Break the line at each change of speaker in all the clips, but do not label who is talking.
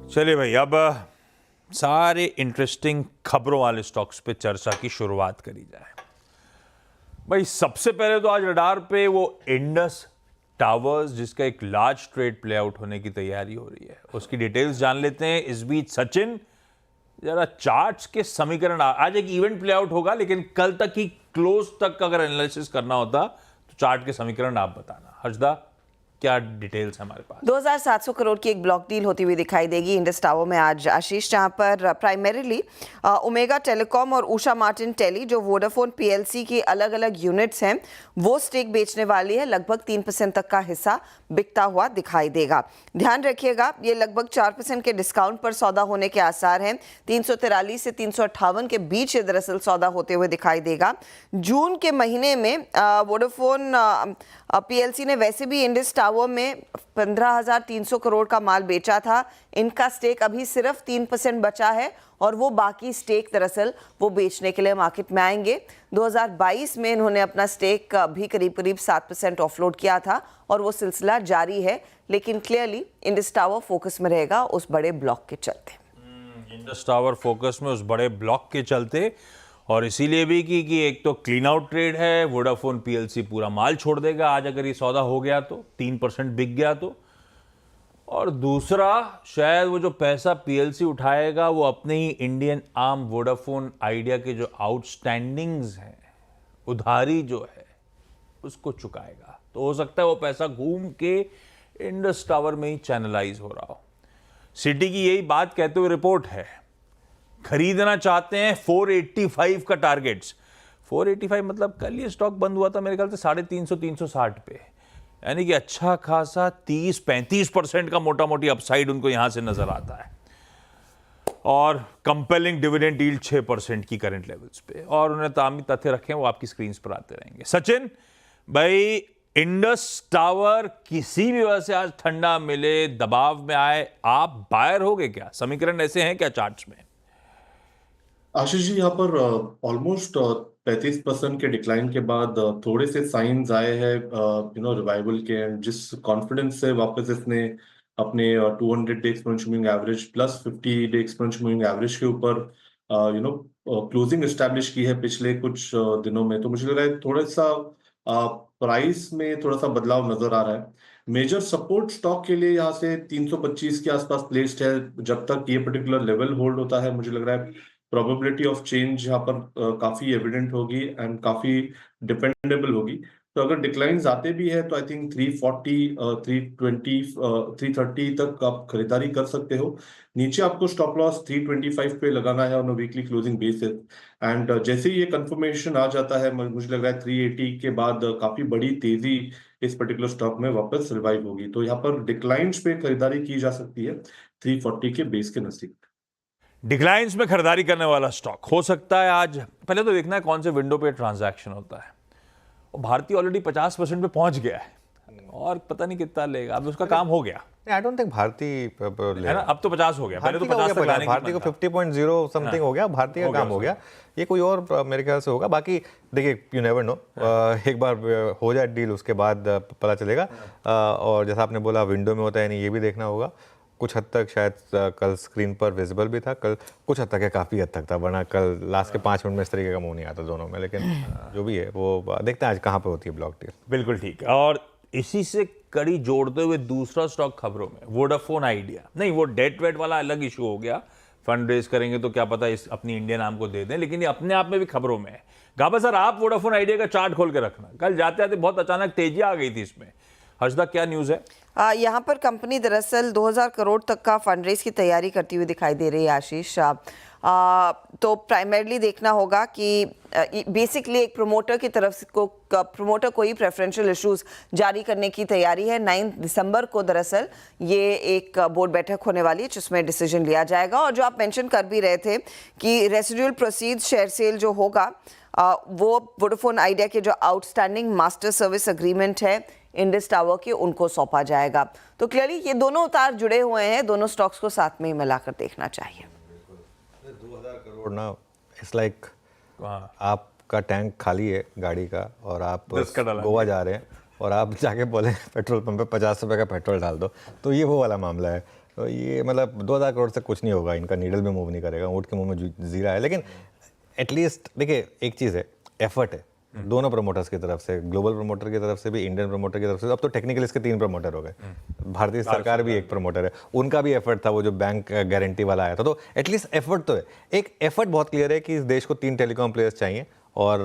चलिए भाई, अब सारे इंटरेस्टिंग खबरों वाले स्टॉक्स पे चर्चा की शुरुआत करी जाए। भाई सबसे पहले तो आज रडार पे वो इंडस टावर्स, जिसका एक लार्ज ट्रेड प्ले आउट होने की तैयारी हो रही है, उसकी डिटेल्स जान लेते हैं। इस बीच सचिन, जरा चार्ट्स के समीकरण, आज एक इवेंट प्ले आउट होगा लेकिन कल तक ही क्लोज तक अगर एनालिसिस करना होता तो चार्ट के समीकरण आप बताना। हर्षदा, क्या डिटेल्स है हमारे पास?
2700 करोड़ की एक ब्लॉक डील होती हुई दिखाई देगी इंडस टावर में आज, आशीष, जहां पर प्राइमरीली ओमेगा टेलीकॉम और उषा मार्टिन टेली, जो वोडाफोन पीएलसी की अलग अलग यूनिट्स हैं, वो स्टेक बेचने वाली है। लगभग 3% तक का हिस्सा बिकता हुआ दिखाई देगा। ध्यान रखिएगा, ये लगभग 4% के डिस्काउंट पर सौदा होने के आसार हैं। 343 से 358 के बीच ये दरअसल सौदा होते हुए दिखाई देगा। जून के महीने में वोडाफोन पीएलसी ने वैसे भी इंडस टावर में 15,300 करोड़ का माल बेचा था। इनका स्टेक अभी सिर्फ 3% बचा है और वो बाकी स्टेक दरअसल वो बेचने के लिए मार्केट में आएंगे। 2022 में इन्होंने अपना स्टेक भी करीब करीब 7% ऑफलोड किया था और वो सिलसिला जारी है, लेकिन क्लियरली इंडस टावर फोकस में रहेगा उस बड़े ब्लॉक के चलते।
इंडस टावर फोकस में उस बड़े ब्लॉक के चलते, और इसीलिए भी कि एक तो क्लीन आउट ट्रेड है, वोडाफोन पीएलसी पूरा माल छोड़ देगा आज अगर ये सौदा हो गया तो, 3% बिक गया तो, और दूसरा शायद वो जो पैसा पीएलसी उठाएगा वो अपने ही इंडियन आर्म वोडाफोन आइडिया के जो आउटस्टैंडिंग्स हैं, उधारी जो है, उसको चुकाएगा। तो हो सकता है वो पैसा घूम के इंडस टावर में ही चैनलाइज हो रहा हो। सिटी की यही बात कहते हुए रिपोर्ट है, खरीदना चाहते हैं 485 का टारगेट्स। 485 मतलब कल ये स्टॉक बंद हुआ था मेरे ख्याल से 350 360 पे, यानी कि अच्छा खासा 30-35% का मोटा मोटी अपसाइड उनको यहां से नजर आता है। और कंपेलिंग डिविडेंड यील्ड 6% की करंट लेवल्स पे, और उन्हें तामी तथ्य रखे हैं वो आपकी स्क्रीन पर आते रहेंगे। सचिन भाई, इंडस टावर किसी भी वजह से आज ठंडा मिले, दबाव में आए, आप बायर हो गए क्या? समीकरण ऐसे हैं क्या चार्ट्स में?
आशीष जी, यहाँ पर ऑलमोस्ट 35% के डिक्लाइन के बाद थोड़े से साइंस आए हैं रिवाइवल के, एंड जिस कॉन्फिडेंस से वापस इसने अपने 200 day exponential moving average plus 50 day exponential moving average के ऊपर क्लोजिंग एस्टैब्लिश की है पिछले कुछ दिनों में, तो मुझे लग रहा है थोड़ा सा प्राइस में थोड़ा सा बदलाव नजर आ रहा है। मेजर सपोर्ट स्टॉक के लिए यहाँ से 325 के आसपास प्लेस्ड है। जब तक ये पर्टिकुलर लेवल होल्ड होता है, मुझे लग रहा है प्रोबेबिलिटी ऑफ चेंज यहाँ पर काफी एविडेंट होगी एंड काफी डिपेंडेबल होगी। तो अगर डिक्लाइंस आते भी है तो आई थिंक 340, 320, 330 तक आप खरीदारी कर सकते हो। नीचे आपको स्टॉप लॉस 325 पे लगाना है on a weekly closing basis, and जैसे ही ये कंफर्मेशन आ जाता है, मुझे लग रहा है 380 के बाद काफी बड़ी तेजी इस पर्टिकुलर स्टॉक में वापस रिवाइव होगी। तो यहाँ पर डिक्लाइंस पे खरीदारी की जा सकती है 340 के बेस के नजदीक।
डिक्लाइंस में खरीदारी करने वाला स्टॉक हो सकता है आज। पहले तो देखना है कौन से विंडो पे ट्रांजैक्शन होता है। और भारतीय ऑलरेडी 50% पे पहुंच गया है और पता नहीं कितना लेगा, अब उसका काम हो गया।
आई डोंट थिंक भारतीय
है ना, अब तो 50 हो गया, पहले तो 50 तक लाने की
भारतीय को 50.0 समथिंग हो गया, भारतीय का काम हो गया। ये कोई और मेरे ख्याल से होगा। बाकी देखिए, यू नेवर नो, एक बार हो जाए डील उसके बाद पता चलेगा। और जैसा आपने बोला विंडो में होता है, नहीं ये भी देखना होगा। कुछ हद तक शायद कल स्क्रीन पर विजिबल भी था, कल कुछ हद तक है, काफ़ी हद तक था, वरना कल लास्ट के 5 मिनट में इस तरीके का मुंह नहीं आता दोनों में। लेकिन जो भी है वो देखते हैं आज कहाँ पे होती है ब्लॉक डील।
बिल्कुल ठीक है। और इसी से कड़ी जोड़ते हुए दूसरा स्टॉक खबरों में, वोडाफोन आइडिया। नहीं, वो डेट वेट वाला अलग इशू हो गया, फंड रेज करेंगे तो क्या पता इस अपनी इंडियन आर्म को दे दें, लेकिन ये अपने आप में भी खबरों में है। गाबा सर, आप वोडाफोन आइडिया का चार्ट खोल के रखना, कल जाते जाते बहुत अचानक तेजी आ गई थी इसमें। हर्षदा, क्या न्यूज़ है?
यहाँ पर कंपनी दरअसल 2000 करोड़ तक का फंड रेज की तैयारी करती हुई दिखाई दे रही है, आशीष। तो प्राइमरीली देखना होगा कि बेसिकली एक प्रोमोटर की तरफ से प्रोमोटर को ही प्रेफरेंशियल इश्यूज जारी करने की तैयारी है। 9 दिसंबर को दरअसल ये एक बोर्ड बैठक होने वाली है जिसमें डिसीजन लिया जाएगा। और जो आप मेंशन कर भी रहे थे कि रेसिडुअल प्रोसीड्स शेयर सेल जो होगा वो वोडाफोन आइडिया के जो आउटस्टैंडिंग मास्टर सर्विस एग्रीमेंट है इंडस टावर के, उनको सौंपा जाएगा। तो क्लियरली ये दोनों उतार जुड़े हुए हैं, दोनों स्टॉक्स को साथ में ही मिलाकर देखना चाहिए।
2000 करोड़ ना, इट्स लाइक आपका टैंक खाली है गाड़ी का और आप गोवा जा रहे हैं और आप जाके बोले पेट्रोल पंप पे 50 रुपये का पेट्रोल डाल दो, तो ये वो वाला मामला है। तो ये मतलब 2000 करोड़ से कुछ नहीं होगा, इनका नीडल भी मूव नहीं करेगा, ऊँट के मुंह में जीरा है। लेकिन एटलीस्ट देखिए एक चीज़ है, एफर्ट है दोनों प्रमोटर्स की तरफ से, ग्लोबल प्रमोटर की तरफ से भी, इंडियन प्रमोटर की तरफ से। अब तो टेक्निकली इसके 3 प्रमोटर हो गए, भारतीय सरकार भी एक प्रमोटर है, उनका भी एफर्ट था, वो जो बैंक गारंटी वाला आया था। तो एटलीस्ट एफर्ट तो है, एक एफर्ट बहुत क्लियर है कि इस देश को 3 टेलीकॉम प्लेयर्स चाहिए और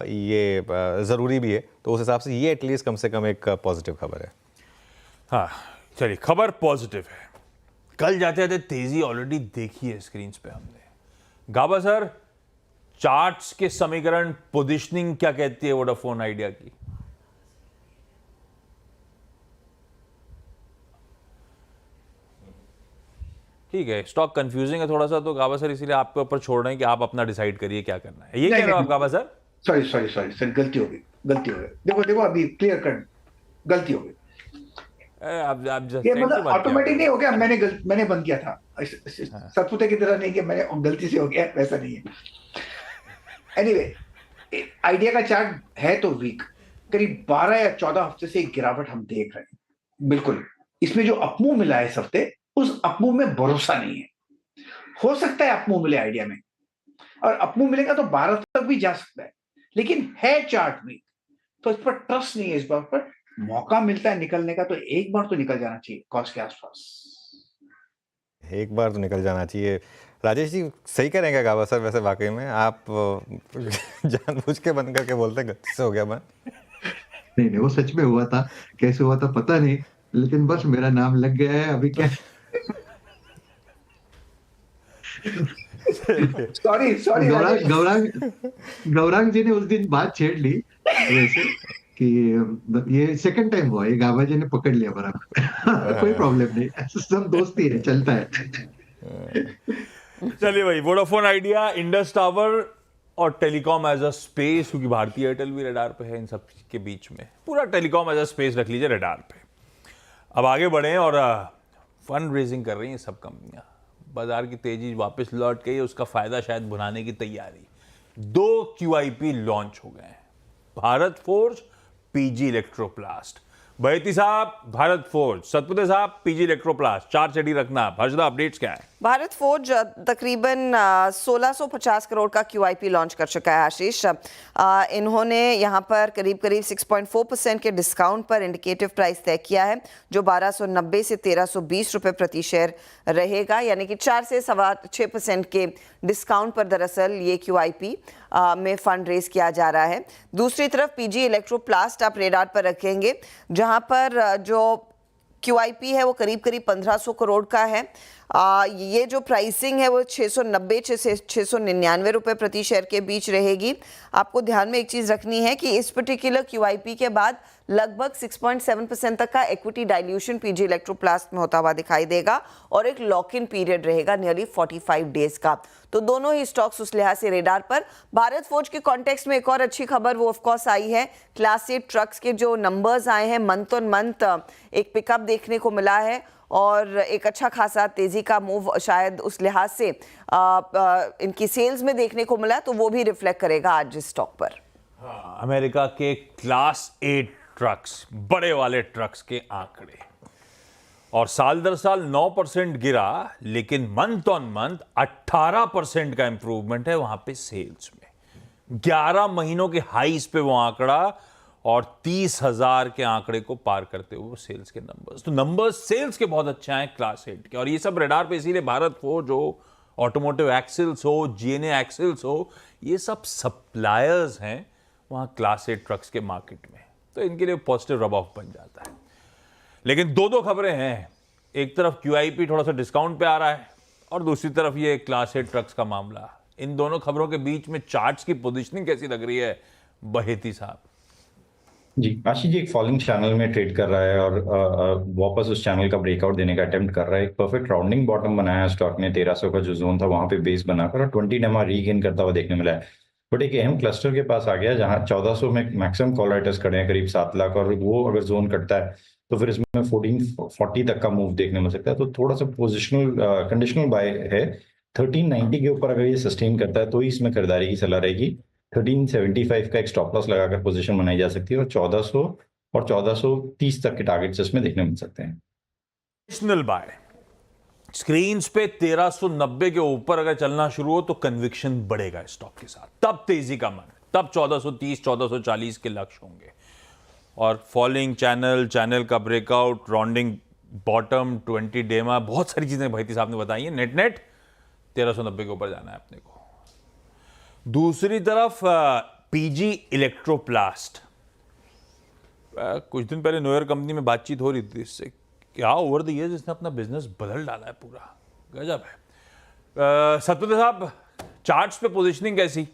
ये ज़रूरी भी है। तो उस हिसाब से ये एटलीस्ट कम से कम एक पॉजिटिव खबर है।
हाँ चलिए, खबर पॉजिटिव है। कल जाते जाते तेजी ऑलरेडी देखी है स्क्रीन पे हमने। गाबा सर, चार्ट्स के समीकरण, पोजीशनिंग क्या कहती है वोडाफोन आइडिया की? ठीक है, स्टॉक कंफ्यूजिंग है थोड़ा सा, तो गाबा सर इसीलिए आपके ऊपर छोड़ रहे हैं कि आप अपना डिसाइड करिए क्या करना है। ये कह रहे हो आप गाबा सर?
सॉरी गलती हो गई। देखो अभी क्लियर कट गलती हो गई।
आप
ये मतलब ऑटोमेटिक नहीं हो गया, मैंने बंद किया था। सतपुते की तरह नहीं कि मैंने गलती से हो गया, वैसा नहीं है। एनीवे, आइडिया का चार्ट है तो वीक, करीब 12 या 14 हफ्ते से एक गिरावट हम देख रहे हैं। बिल्कुल, इसमें जो अपमूव मिला है इस हफ्ते, उस अपमूव में भरोसा नहीं है। हो सकता है अपमूव मिले आइडिया में, और अपमूव मिलेगा तो 12 तक भी जा सकता है, लेकिन है चार्ट वीक, तो इस पर ट्रस्ट नहीं है। इस बात पर मौका मिलता है निकलने का तो एक बार तो निकल जाना चाहिए कॉस्ट के आसपास।
एक बार तो निकल जाना चाहिए। राजेश जी सही कह रहे हैं क्या गाबा सर? वैसे वाकई में आप जानबूझ के बंद करके बोलते हैं गलती से हो गया बंद?
नहीं, वो सच में हुआ था। कैसे हुआ था पता नहीं, लेकिन बस मेरा नाम लग गया है अभी। क्या
सॉरी
गौरांग जी ने उस दिन बात छेड़ ली वैसे कि ये सेकंड टाइम हुआ, ये गाबा जी ने पकड़ लिया बराबर। कोई प्रॉब्लम नहीं, सब दोस्ती है, चलता है।
चलिए भाई, वोडाफोन आइडिया, इंडस टावर और टेलीकॉम एज अ स्पेस, क्योंकि भारतीय एयरटेल भी रडार पे है, इन सब के बीच में पूरा टेलीकॉम एज अ स्पेस रख लीजिए रडार पे। अब आगे बढ़े और फंड रेजिंग कर रही हैं सब कंपनियां, बाजार की तेजी वापस लौट गई, उसका फायदा शायद भुनाने की तैयारी। 2 QIP लॉन्च हो गए हैं, भारत फोर्ज, पीजी इलेक्ट्रोप्लास्ट। बहेती साहब भारत फोर्ज, सतपुते साहब पीजी इलेक्ट्रोप्लास्ट, 4 चेडी रखना। हर्षदा, अपडेट्स क्या है?
भारत फोर्ज तकरीबन 1650 करोड़ का QIP लॉन्च कर चुका है आशीष। इन्होंने यहाँ पर करीब 6.4% के डिस्काउंट पर इंडिकेटिव प्राइस तय किया है, जो 1290 से 1320 रुपए प्रति शेयर रहेगा, यानी कि 4 से 6.25% के डिस्काउंट पर दरअसल ये QIP में फंड रेज किया जा रहा है। दूसरी तरफ पीजी इलेक्ट्रोप्लास्ट आप रेडार पर रखेंगे, जहाँ पर जो QIP है वो करीब 1500 करोड़ का है। ये जो प्राइसिंग है वो 690 से 699 रुपए प्रति शेयर के बीच रहेगी। आपको ध्यान में एक चीज़ रखनी है कि इस पर्टिकुलर QIP के बाद लगभग 6.7% तक का इक्विटी डाइल्यूशन पीजी इलेक्ट्रोप्लास्ट में होता हुआ दिखाई देगा और एक लॉक इन पीरियड रहेगा नियरली 45 डेज का। तो दोनों ही स्टॉक्स उस लिहाज से रेडार पर। भारत फोर्ज के कॉन्टेक्स्ट में एक और अच्छी खबर वो ऑफकोर्स आई है, क्लास 8 ट्रक्स के जो नंबर्स आए हैं मंथ ऑन मंथ एक पिकअप देखने को मिला है और एक अच्छा खासा तेजी का मूव शायद उस लिहाज से इनकी सेल्स में देखने को मिला, तो वो भी रिफ्लेक्ट करेगा आज इस स्टॉक पर।
हाँ, अमेरिका के क्लास 8 ट्रक्स, बड़े वाले ट्रक्स के आंकड़े, और साल दर साल 9% गिरा, लेकिन मंथ ऑन मंथ 18% का इंप्रूवमेंट है वहां पे सेल्स में। 11 महीनों के हाईस पे वो आंकड़ा और 30,000 के आंकड़े को पार करते हुए सेल्स के नंबर्स। तो नंबर्स सेल्स के बहुत अच्छे हैं क्लास 8 के, और ये सब रडार पे इसीलिए भारत फोर्ज हो, ऑटोमोटिव एक्सिल्स हो, GNA एक्सिल्स हो, ये सब सप्लायर्स हैं वहां क्लास 8 ट्रक्स के मार्केट में, तो इनके लिए पॉजिटिव रब ऑफ बन जाता है। लेकिन दो खबरें हैं, एक तरफ QIP थोड़ा सा डिस्काउंट पे आ रहा है और दूसरी तरफ ये क्लास 8 ट्रक्स का मामला। इन दोनों खबरों के बीच में चार्ट्स की पोजीशनिंग कैसी लग रही है बहेती साहब?
जी, आशीष जी एक फॉलिंग चैनल में ट्रेड कर रहा है और वापस उस चैनल का ब्रेकआउट देने का अटेम्प्ट कर रहा है। एक परफेक्ट राउंडिंग बॉटम बनाया स्टॉक ने, 1300 का जो जोन था वहां पे बेस बनाकर, और 20 MA रीगेन करता हुआ देखने मिला है। बट एक अहम क्लस्टर के पास आ गया जहां 1400 में मैक्सिमम कॉल राइटर्स खड़े हैं, करीब 7 लाख, और वो अगर जोन कटता है तो फिर इसमें 1440 तक का मूव देखने मिल सकता है। तो थोड़ा सा पोजिशनल कंडीशनल बाय है। 1390 के ऊपर अगर ये सस्टेन करता है तो ही इसमें खरीदारी की सलाह रहेगी। 1375 का एक स्टॉप लॉस लगाकर पोजीशन बनाई जा सकती है, और 1400 और 1430 तक के टारगेट्स इसमें देखने मिल सकते हैं।
पोजिशनल बाय स्क्रीन्स पे 1390 के ऊपर अगर चलना शुरू हो तो कन्विक्शन बढ़ेगा स्टॉक के साथ, तब तेजी का मन, तब 1430 1440 के लक्ष्य होंगे। और फॉलिंग चैनल का ब्रेकआउट, राउंडिंग बॉटम, 20 डेमा, बहुत सारी चीजें भाईती साहब ने बताई हैं। नेट 1390 के ऊपर जाना है अपने को। दूसरी तरफ पीजी इलेक्ट्रोप्लास्ट, कुछ दिन पहले नोयर कंपनी में बातचीत हो रही थी इससे, क्या ओवर द इयर्स इसने अपना बिजनेस बदल डाला है पूरा, गजब है। सतपति साहब, चार्ट्स पे पोजीशनिंग कैसी?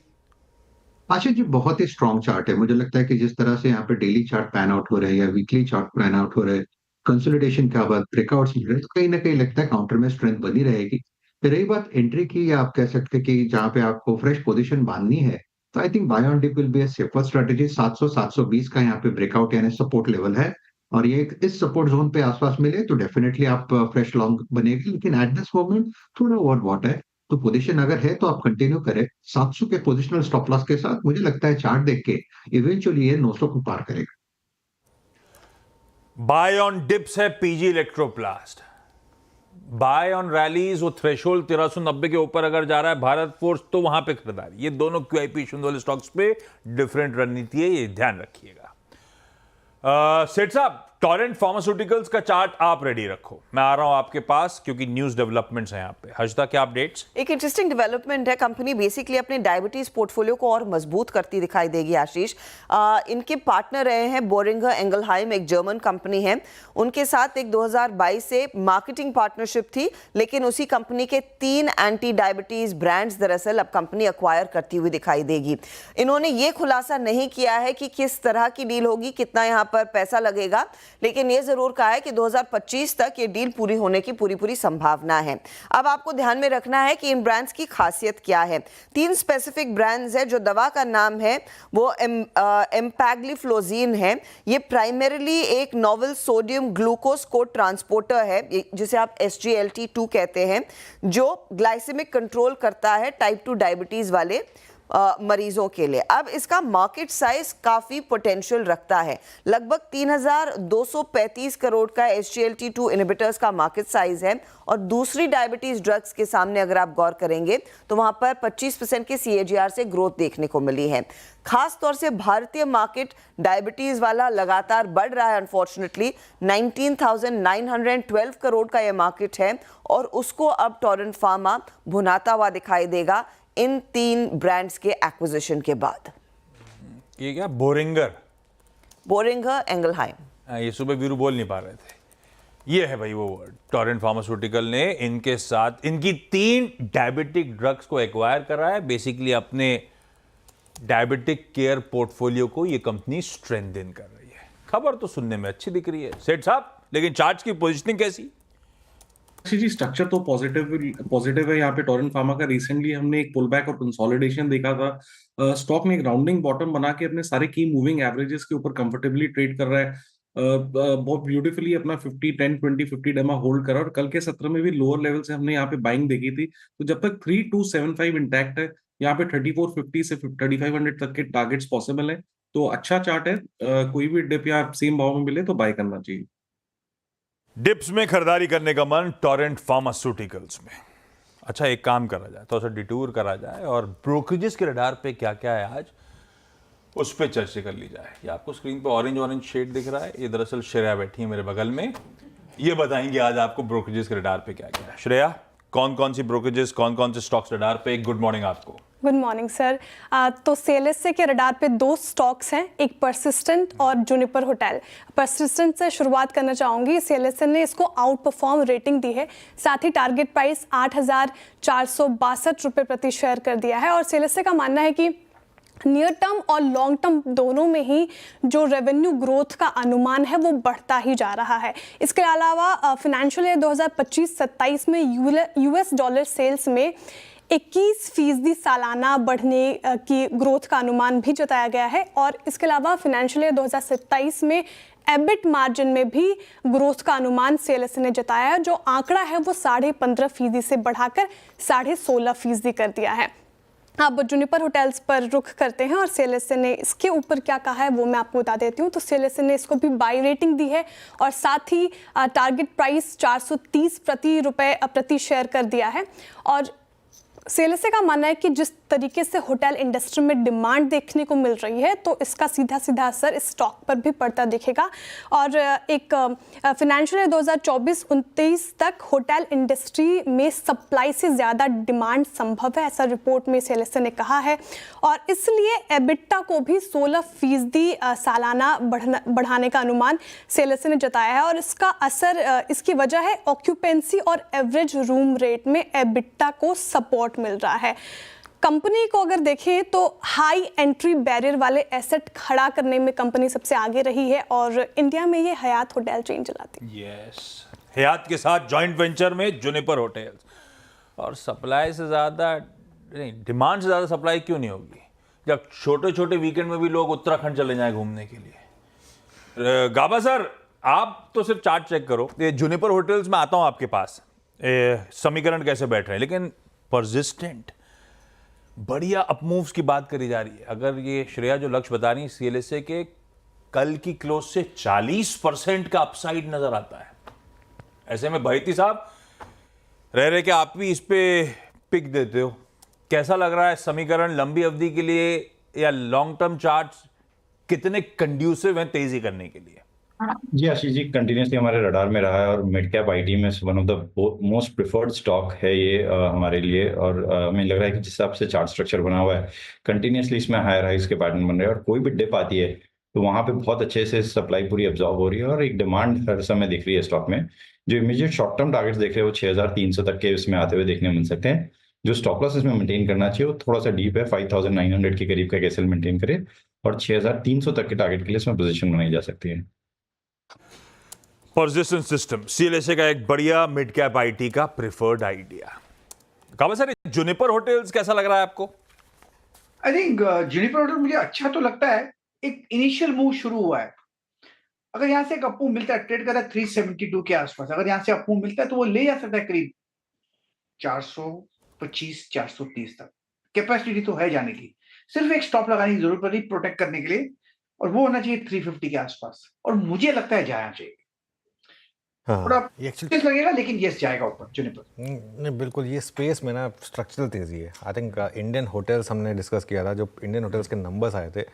आशीष जी, बहुत ही स्ट्रॉन्ग चार्ट है। मुझे लगता है कि जिस तरह से यहाँ पे डेली चार्ट पैन आउट हो रहे हैं या वीकली चार्ट पैन आउट हो रहे हैं, कंसोलिडेशन के बाद ब्रेकआउट्स मिल रहे हैं, तो कहीं ना कहीं लगता है काउंटर में स्ट्रेंथ बनी रहेगी। फिर रही बात एंट्री की, या आप कह सकते हैं कि जहाँ पे आपको फ्रेश पोजीशन बांधनी है, तो I think buy on dip will be a safer strategy. 700 720 का यहाँ पे ब्रेकआउट यानी सपोर्ट लेवल है, और ये इस सपोर्ट जोन पे आसपास मिले तो डेफिनेटली आप फ्रेश लॉन्ग बनेगी। लेकिन एट दिस मोमेंट थोड़ा ओवरबॉट है, तो पोजीशन अगर है तो आप कंटिन्यू करें 700 के पोजिशनल स्टॉप लॉस के साथ। मुझे लगता है चार्ट देख के इवेंचुअली ये 900 को पार करेगा।
बाय ऑन डिप्स है PG Electroplast, buy on rallies, वो थ्रेशोल्ड 1390 के ऊपर अगर जा रहा है भारत फोर्स तो वहां पे खरीदारी। ये दोनों क्यूआईपी इश्यूज वाले स्टॉक्स पे डिफरेंट रणनीति है, ये ध्यान रखिएगा। सेठ साहब, टोरेंट फार्मास्यूटिकल्स का चार्ट आप रेडी रखो, मैं आ रहा हूं आपके पास क्योंकि न्यूज डेवलपमेंट्स हैं यहाँ पे। हर्षदा, क्या अपडेट्स?
एक इंटरेस्टिंग डेवलपमेंट है, कंपनी बेसिकली अपने डायबिटीज पोर्टफोलियो को और मजबूत करती दिखाई देगी। आशीष, इनके पार्टनर रहे हैं बोरिंगर एंगलहाइम, एक जर्मन कंपनी है। उनके साथ एक 2022 से मार्केटिंग पार्टनरशिप थी, लेकिन उसी कंपनी के 3 एंटी डायबिटीज ब्रांड्स दरअसल अब कंपनी अक्वायर करती हुई दिखाई देगी। इन्होंने ये खुलासा नहीं किया है कि किस तरह की डील होगी, कितना यहाँ पर पैसा लगेगा, लेकिन ये जरूर कहा है कि 2025 तक ये डील पूरी होने की पूरी संभावना है। अब आपको ध्यान में रखना है कि इन ब्रांड्स की खासियत क्या है। 3 स्पेसिफिक ब्रांड्स है, जो दवा का नाम है वो एम्पैग्लिफ्लोजीन है। ये प्राइमरीली एक नोवेल सोडियम ग्लूकोज को ट्रांसपोर्टर है, जिसे आप SGLT2 कहते हैं, जो ग्लाइसेमिक कंट्रोल करता है टाइप 2 डायबिटीज वाले मरीजों के लिए। अब इसका मार्केट साइज काफी पोटेंशियल रखता है, लगभग 3235 करोड़ का SGLT2 इनहिबिटर्स का मार्केट साइज है। और दूसरी डायबिटीज ड्रग्स के सामने अगर आप गौर करेंगे तो वहां पर 25% के CAGR से ग्रोथ देखने को मिली है। खास तौर से भारतीय मार्केट डायबिटीज वाला लगातार बढ़ रहा है। अनफॉर्चुनेटली 19,912 करोड़ का यह मार्केट है, और उसको अब टोरेंट फार्मा भुनाता हुआ दिखाई देगा इन 3 ब्रांड्स के एक्विजिशन के बाद।
ये क्या, बोरिंगर
एंगलहाइम,
ये सुबह वीरू बोल नहीं पा रहे थे, ये है भाई वो वर्ड। टोरेंट फार्मास्यूटिकल ने इनके साथ इनकी 3 डायबिटिक ड्रग्स को एक्वायर करा है। बेसिकली अपने डायबिटिक केयर पोर्टफोलियो को ये कंपनी स्ट्रेंथन कर रही है। खबर तो सुनने में अच्छी दिख रही है सेठ साहब, लेकिन चार्ट्स की पोजीशनिंग कैसी?
जी, स्ट्रक्चर तो पॉजिटिव है यहाँ पे टोरेंट फार्मा का। रिसेंटली हमने एक पुल बैक और कंसोलिडेशन देखा था। स्टॉक ने एक राउंडिंग बॉटम बना के अपने सारे की मूविंग एवरेजेस के ऊपर कंफर्टेबली ट्रेड कर रहा है। बहुत ब्यूटीफुली अपना 50 10 20 50 डेमा होल्ड करा, और कल के सत्र में भी लोअर लेवल से हमने यहाँ पे बाइंग देखी थी। तो जब तक 3275 इंटैक्ट है, यहाँ पे 3450 से 3500 तक के टारगेट्स पॉसिबल है। तो अच्छा चार्ट है, कोई भी डिप या सेम भाव में मिले तो बाय करना चाहिए।
डिप्स में खरीदारी करने का मन टोरेंट फार्मास्यूटिकल्स में। अच्छा, एक काम करा जाए, तो डिटूर करा जाए और ब्रोकरेजेस के रडार पे क्या क्या है आज, उस पर चर्चा कर ली जाए। ये आपको स्क्रीन पे ऑरेंज शेड दिख रहा है, ये दरअसल श्रेया बैठी है मेरे बगल में। ये बताएंगे आज आपको ब्रोकरेजेस के रडार पे क्या क्या है। श्रेया, कौन कौन सी ब्रोकरेजेस, कौन कौन से स्टॉक्स रडार पे? गुड मॉर्निंग आपको।
Good morning sir. तो CLSA के रडार पे 2 स्टॉक्स हैं, एक परसिस्टेंट और जूनिपर होटल। परसिस्टेंट से शुरुआत करना चाहूँगी। CLSA ने इसको आउट परफॉर्म रेटिंग दी है, साथ ही टारगेट प्राइस 8,462 रुपये प्रति शेयर कर दिया है। और CLSA का मानना है कि नियर टर्म और लॉन्ग टर्म दोनों में ही जो रेवेन्यू ग्रोथ का अनुमान है वो बढ़ता ही जा रहा है। इसके अलावा फिनेंशियल ईयर 2025-27 में US डॉलर सेल्स में 21% सालाना बढ़ने की ग्रोथ का अनुमान भी जताया गया है। और इसके अलावा फिनेंशियल ईयर 2027 में एबिट मार्जिन में भी ग्रोथ का अनुमान CLSA ने जताया है, जो आंकड़ा है वो 15.5% से बढ़ाकर 16.5% कर दिया है। अब जुनिपर होटल्स पर रुख करते हैं और CLSA ने इसके ऊपर क्या कहा है वो मैं आपको बता देती हूँ। तो CLSA ने इसको भी बाई रेटिंग दी है और साथ ही टारगेट प्राइस 430 प्रति शेयर कर दिया है। और CLSA का मानना है कि जिस तरीके से होटल इंडस्ट्री में डिमांड देखने को मिल रही है तो इसका सीधा सीधा असर इस स्टॉक पर भी पड़ता दिखेगा। और एक फिनेंशियल ईयर 2024-29 तक होटल इंडस्ट्री में सप्लाई से ज़्यादा डिमांड संभव है, ऐसा रिपोर्ट में CLSA ने कहा है। और इसलिए एबिटा को भी 16% सालाना बढ़ाने का अनुमान CLSA ने जताया है। और इसका असर, इसकी वजह है ऑक्यूपेंसी और एवरेज रूम रेट में एबिटा को सपोर्ट मिल रहा है। कंपनी को अगर देखें तो हाई एंट्री बैरियर वाले एसेट खड़ा करने में कंपनी सबसे आगे रही है और इंडिया में ये हयात होटल चेन चलाती है।
यस, हयात के साथ जॉइंट वेंचर में जुनिपर होटल्स। और सप्लाई से ज़्यादा नहीं, डिमांड से ज़्यादा सप्लाई क्यों नहीं होगी जब छोटे छोटे वीकेंड में भी लोग उत्तराखंड चले जाएं घूमने के लिए। गाबा सर, आप तो सिर्फ चार्ट चेक करो। ये जुनिपर होटल्स में आता हूं आपके पास, समीकरण कैसे बैठ रहे हैं, लेकिन परसिस्टेंट बढ़िया अपमूव्स की बात करी जा रही है। अगर ये श्रेया जो लक्ष्य बता रही है CLSA के, कल की क्लोज से 40% का अपसाइड नजर आता है। ऐसे में भाईती साहब रह के आप भी इस पे पिक देते हो, कैसा लग रहा है समीकरण लंबी अवधि के लिए, या लॉन्ग टर्म चार्ट्स कितने कंड्यूसिव हैं तेजी करने के लिए?
जी आशीष जी, कंटिन्यूसली हमारे रडार में रहा है और मिड कैप आईटी में one of the most preferred stock है ये हमारे लिए। और हमें लग रहा है कि जिस हिसाब से चार्ट स्ट्रक्चर बना हुआ है, कंटिन्यूसली इसमें हायर हाइज के पैटर्न बन रहे हैं और कोई भी डिप आती है तो वहां पे बहुत अच्छे से सप्लाई पूरी अब्जॉर्ब हो रही है और एक डिमांड हर समय दिख रही है स्टॉक में। जो इमीडिएट शॉर्ट टर्म टारगेट्स देख रहे हैं वो 6300 तक के इसमें आते हुए देखने मिल सकते हैं। जो स्टॉप लॉस इसमें मेंटेन करना चाहिए वो थोड़ा सा डीप है, 5900 के करीब का कैसल मेंटेन करे और 6300 तक के टारगेट के लिए इसमें पोजीशन बनाई जा सकती है।
परसिस्टेंट सिस्टम CLSA का एक बढ़िया मिड कैप आईटी का प्रिफर्ड आइडिया। काबा सर, जुनिपर होटल्स कैसा लग रहा है आपको?
आई थिंक जुनिपर होटल मुझे अच्छा तो लगता है। एक इनिशियल मूव शुरू हुआ है, अगर यहाँ से एक अप मूव मिलता है, ट्रेड कर रहा है 372 के आसपास, अगर यहाँ से अप मूव मिलता है तो वो ले जा सकता है करीब 425-430 तक। कैपेसिटी तो है जाने की, सिर्फ एक स्टॉप लगाने की जरूरत पड़ी प्रोटेक्ट करने के लिए, और वो होना चाहिए 350 के आसपास। और मुझे लगता है जाना चाहिए, थोड़ा एक्चुअली लगेगा लेकिन यस जाएगा ऊपर जुनिपर।
नहीं, बिल्कुल ये स्पेस में ना स्ट्रक्चरल तेजी है। आई थिंक इंडियन होटल्स हमने डिस्कस किया था, जो इंडियन होटल्स के नंबर्स आए थे,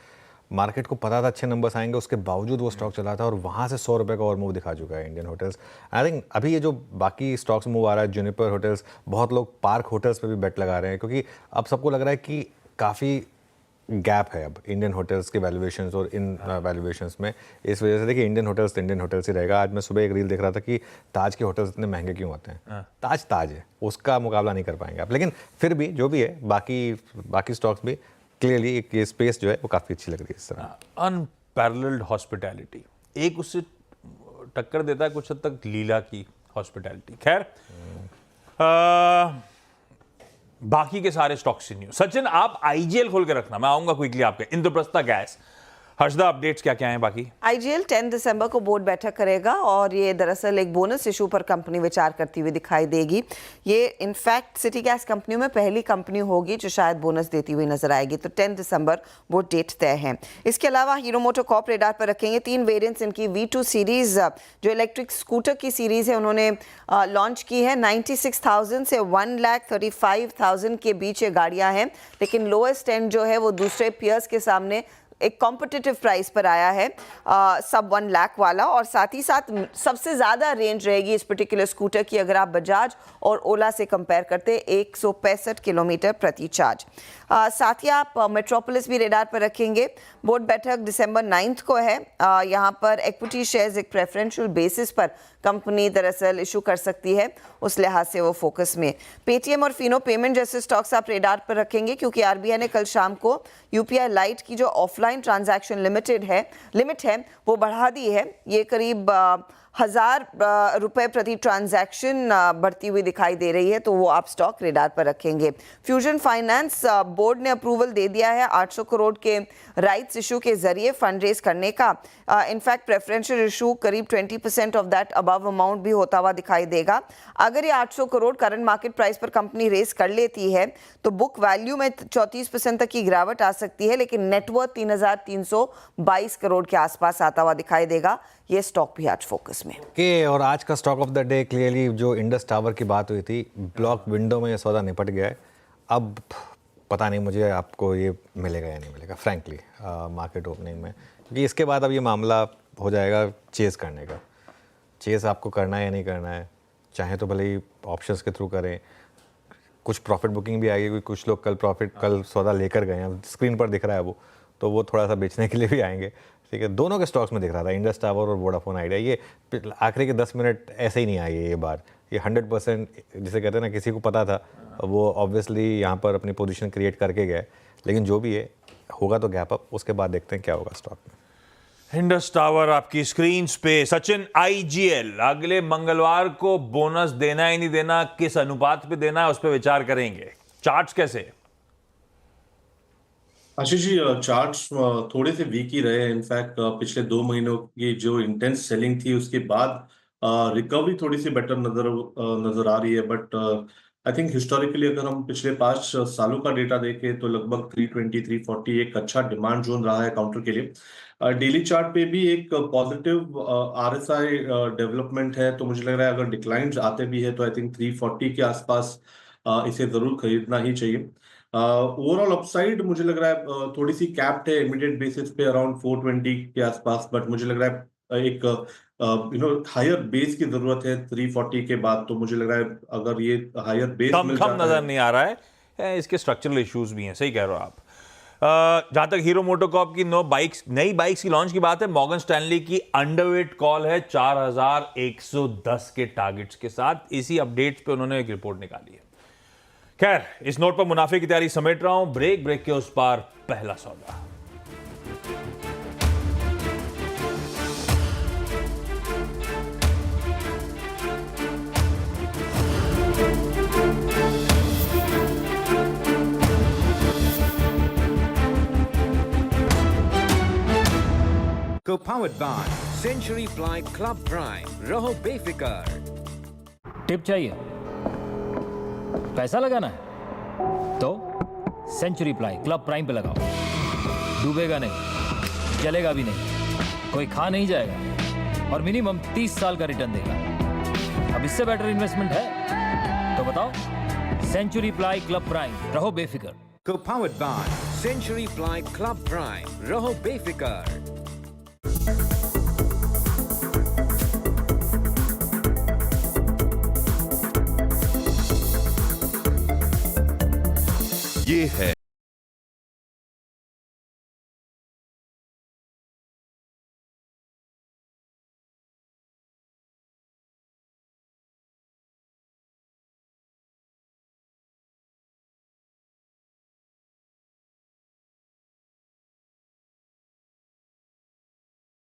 मार्केट को पता था अच्छे नंबर्स आएंगे, उसके बावजूद वो स्टॉक चला था और वहाँ से 100 रुपये का और मूव दिखा चुका है इंडियन होटल्स। आई थिंक अभी ये जो बाकी स्टॉक्स मूव आ रहा है, जुनिपर होटल्स, बहुत लोग पार्क होटल्स पे भी बेट लगा रहे हैं क्योंकि अब सबको लग रहा है कि काफ़ी गैप है अब इंडियन होटल्स के वैल्यूएशंस और इन वैल्यूएशंस में। इस वजह से देखिए इंडियन होटल्स ही रहेगा। आज मैं सुबह एक रील देख रहा था कि ताज के होटल्स इतने महंगे क्यों होते हैं। ताज है, उसका मुकाबला नहीं कर पाएंगे आप, लेकिन फिर भी जो भी है बाकी स्टॉक्स भी क्लियरली एक ये स्पेस जो है वो काफ़ी अच्छी लग रही है इस तरह।
अनपैरेलल्ड हॉस्पिटैलिटी एक उससे टक्कर देता है कुछ हद तक लीला की हॉस्पिटैलिटी। खैर, बाकी के सारे स्टॉक से न्यूज। सचिन, आप IGL खोल के रखना, मैं आऊंगा क्विकली आपके। इंद्रप्रस्था गैस, हर्षदा, अपडेट्स क्या क्या हैं बाकी?
IGL 10 दिसंबर को बोर्ड बैठक करेगा और ये दरअसल एक बोनस इशू पर कंपनी विचार करती हुई दिखाई देगी। ये इनफैक्ट सिटी गैस कंपनियों में पहली कंपनी होगी जो शायद बोनस देती हुई नजर आएगी। तो 10 दिसंबर वो डेट तय है। इसके अलावा हीरो मोटोकॉर्प रेडार पर रखेंगे। 3 वेरिएंट्स इनकी V2 सीरीज जो इलेक्ट्रिक स्कूटर की सीरीज है उन्होंने लॉन्च की है। 96,000 से 1,35,000 के बीच ये गाड़ियाँ हैं, लेकिन लोएस्ट एंड जो है वो दूसरे पियर्स के सामने एक कॉम्पिटिटिव प्राइस पर आया है, सब 1 लाख वाला। और साथ ही साथ सबसे ज़्यादा रेंज रहेगी इस पर्टिकुलर स्कूटर की अगर आप बजाज और ओला से कंपेयर करते, 165 किलोमीटर प्रति चार्ज। साथ ही आप मेट्रोपोलिस भी रेडार पर रखेंगे। बोर्ड बैठक दिसंबर 9 को है। यहाँ पर इक्विटी शेयर्स एक प्रेफरेंशियल बेसिस पर कंपनी दरअसल इशू कर सकती है, उस लिहाज से वो फोकस में। पेटीएम और फिनो पेमेंट जैसे स्टॉक्स आप रेडार पर रखेंगे क्योंकि RBI ने कल शाम को UPI लाइट की जो ऑफलाइन ट्रांजैक्शन लिमिट है वो बढ़ा दी है। ये करीब 1000 रुपए प्रति ट्रांजैक्शन बढ़ती हुई दिखाई दे रही है, तो वो आप स्टॉक रेडार पर रखेंगे। फ्यूजन फाइनेंस बोर्ड ने अप्रूवल दे दिया है 800 करोड़ के राइट्स इशू के जरिए फंड रेज करने का। इनफैक्ट प्रेफरेंशियल इशू करीब 20% ऑफ दैट अबव अमाउंट भी होता हुआ दिखाई देगा। अगर ये 800 करोड़ करंट मार्केट प्राइस पर कंपनी रेज कर लेती है तो बुक वैल्यू में 34% तक की गिरावट आ सकती है, लेकिन नेटवर्थ 3322 करोड़ के आसपास आता हुआ दिखाई देगा। ये स्टॉक भी आज फोकस में
के। और आज का stock of the day clearly जो इंडस टावर की बात हुई थी, ब्लॉक विंडो में ये सौदा निपट गया है। अब पता नहीं मुझे आपको ये मिलेगा या नहीं मिलेगा फ्रैंकली मार्केट ओपनिंग में, क्योंकि इसके बाद अब ये मामला हो जाएगा चेस करने का। चेस आपको करना है या नहीं करना है, चाहे तो भले ही ऑप्शंस के थ्रू करें। कुछ प्रॉफिट बुकिंग भी आएगी, कुछ लोग कल सौदा लेकर गए हैं, स्क्रीन पर दिख रहा है वो, तो वो थोड़ा सा बेचने के लिए भी आएंगे। ठीक है, दोनों के स्टॉक्स में दिख रहा था, इंडस टावर और वोडाफोन आइडिया। ये आखिरी के 10 मिनट ऐसे ही नहीं आई है ये बार। ये 100% जिसे कहते हैं ना, किसी को पता था, वो ऑब्वियसली यहाँ पर अपनी पोजीशन क्रिएट करके गए। लेकिन जो भी है होगा तो गैप अप, उसके बाद देखते हैं क्या होगा स्टॉक में।
इंडस टावर आपकी स्क्रीन पे। सचिन, आईजीएल अगले मंगलवार को बोनस देना ही नहीं देना, किस अनुपात पे देना है उस पर विचार करेंगे। चार्ट्स कैसे?
आशीष जी, चार्ट्स थोड़े से वीक ही रहे हैं। इनफैक्ट पिछले 2 महीनों की जो इंटेंस सेलिंग थी उसके बाद रिकवरी थोड़ी सी बेटर नजर आ रही है। बट आई थिंक हिस्टोरिकली अगर हम पिछले 5 सालों का डेटा देखें तो लगभग 320 340 एक अच्छा डिमांड जोन रहा है काउंटर के लिए। डेली चार्ट पे भी एक पॉजिटिव आरएसआई डेवलपमेंट है, तो मुझे लग रहा है अगर डिक्लाइंस आते भी है तो आई थिंक 340 के आसपास इसे जरूर खरीदना ही चाहिए। ओवरऑल अपसाइड मुझे लग रहा है थोड़ी सी कैप्ड है इमीडिएट बेसिस पे अराउंड 420 के आसपास। बट मुझे लग रहा है एक हायर बेस की जरूरत है 340 के बाद। तो मुझे लग रहा है अगर ये हायर बेस मिल जाता
नजर नहीं आ रहा है, इसके स्ट्रक्चरल इश्यूज भी हैं। सही कह रहे हो आप। जहां तक हीरो मोटोकॉर्प की नई बाइक्स की लॉन्च की बात है, मॉर्गन स्टैनली की अंडरवेट कॉल है 4110 के टारगेट्स के साथ। इसी अपडेट्स पे उन्होंने एक रिपोर्ट निकाली है। खैर, इस नोट पर मुनाफे की तैयारी समेट रहा हूं। ब्रेक के उस पार पहला सौदा।
Co-powered by Century Ply Club Prime. रहो बेफिक्र।
टिप चाहिए, पैसा लगाना है तो सेंचुरी प्लाई क्लब प्राइम पे लगाओ। डूबेगा नहीं, चलेगा भी नहीं, कोई खा नहीं जाएगा और मिनिमम 30 साल का रिटर्न देगा। अब इससे बेटर इन्वेस्टमेंट है तो बताओ। सेंचुरी प्लाई क्लब प्राइम, रहो बेफिक्र।
Co-powered by Century Ply Club Prime. रहो बेफिक्र।
ये है